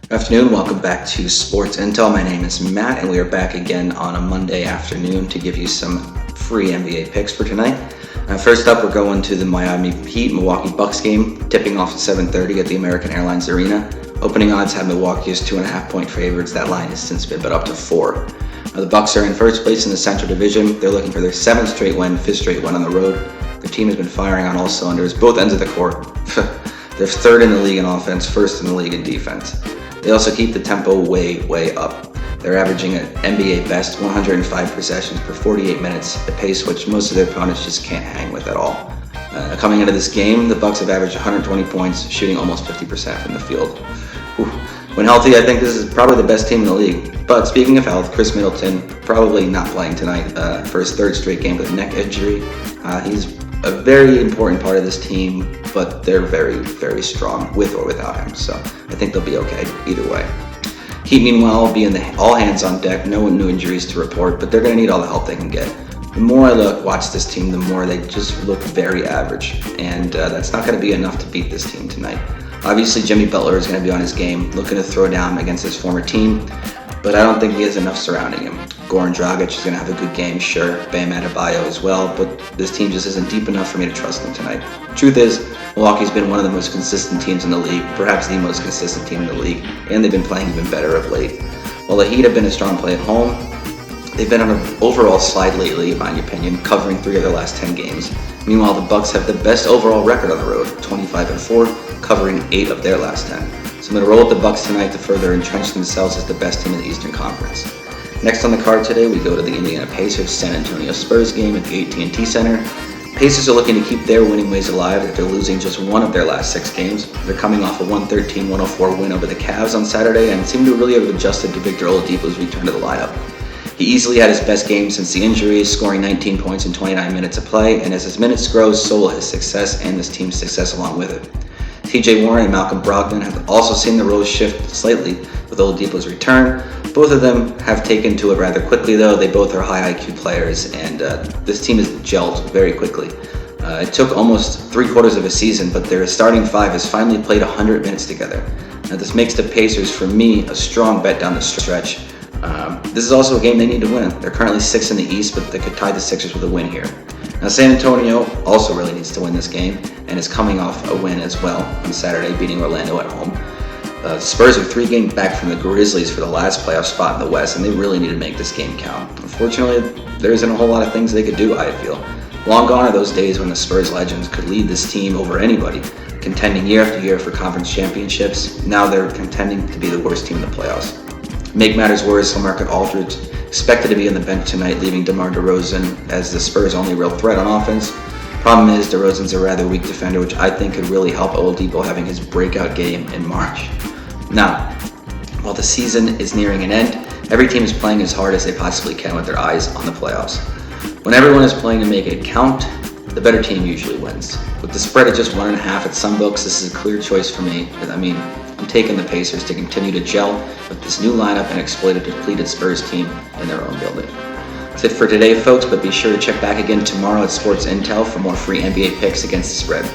Good afternoon, welcome back to Sports Intel. My name is Matt, and we are back again on a Monday afternoon to give you some free NBA picks for tonight. First up, we're going to the Miami Heat Milwaukee Bucks game, tipping off at 7:30 at the American Airlines Arena. Opening odds have Milwaukee as 2.5-point favorites. That line has since been bet up to 4. The Bucks are in first place in the Central Division. They're looking for their 7th straight win, 5th straight win on the road. Their team has been firing on all cylinders, both ends of the court. They're 3rd in the league in offense, 1st in the league in defense. They also keep the tempo way up. They're averaging an NBA best 105 possessions per 48 minutes, a pace which most of their opponents just can't hang with at all. Coming into this game, the Bucks have averaged 120 points, shooting almost 50% from the field. When healthy, I think this is probably the best team in the league. But speaking of health, Chris Middleton probably not playing tonight for his 3rd straight game with a neck injury. He's a very important part of this team, but they're very strong with or without him, so I think they'll be okay either way. Heat, meanwhile, will be in the all hands on deck, no new injuries to report, but they're going to need all the help they can get. The more I watch this team, the more they just look very average, and that's not going to be enough to beat this team tonight. Obviously, Jimmy Butler is going to be on his game, looking to throw down against his former team, but I don't think he has enough surrounding him. Goran Dragic is going to have a good game, sure. Bam Adebayo as well, but this team just isn't deep enough for me to trust them tonight. Truth is, Milwaukee's been one of the most consistent teams in the league, perhaps the most consistent team in the league, and they've been playing even better of late. While the Heat have been a strong play at home, they've been on an overall slide lately, in my opinion, covering 3 of their last 10 games. Meanwhile, the Bucks have the best overall record on the road, 25-4, covering 8 of their last 10. So I'm going to roll with the Bucks tonight to further entrench themselves as the best team in the Eastern Conference. Next on the card today, we go to the Indiana Pacers San Antonio Spurs game at the AT&T Center. Pacers are looking to keep their winning ways alive after losing just one of their last 6 games. They're coming off a 113-104 win over the Cavs on Saturday and seem to really have adjusted to Victor Oladipo's return to the lineup. He easily had his best game since the injury, scoring 19 points in 29 minutes of play, and as his minutes grow, so will his success and this team's success along with it. TJ Warren and Malcolm Brogdon have also seen the roles shift slightly with Oladipo's return. Both of them have taken to it rather quickly, though. They both are high IQ players, and this team has gelled very quickly. It took almost 3/4 of a season, but their starting 5 has finally played 100 minutes together. Now, this makes the Pacers, for me, a strong bet down the stretch. This is also a game they need to win. They're currently 6th in the East, but they could tie the Sixers with a win here. Now, San Antonio also really needs to win this game, and is coming off a win as well on Saturday, beating Orlando at home. The Spurs are 3 games back from the Grizzlies for the last playoff spot in the West, and they really need to make this game count. Unfortunately, there isn't a whole lot of things they could do, I feel. Long gone are those days when the Spurs legends could lead this team over anybody, contending year after year for conference championships. Now they're contending to be the worst team in the playoffs. Make matters worse, LaMarcus Aldridge expected to be on the bench tonight, leaving DeMar DeRozan as the Spurs' only real threat on offense. Problem is, DeRozan's a rather weak defender, which I think could really help Oladipo having his breakout game in March. Now, while the season is nearing an end, every team is playing as hard as they possibly can with their eyes on the playoffs. When everyone is playing to make it count, the better team usually wins. With the spread at just 1.5 at some books, this is a clear choice for me. I'm taking the Pacers to continue to gel with this new lineup and exploit a depleted Spurs team in their own building. That's it for today, folks, but be sure to check back again tomorrow at Sports Intel for more free NBA picks against the spread.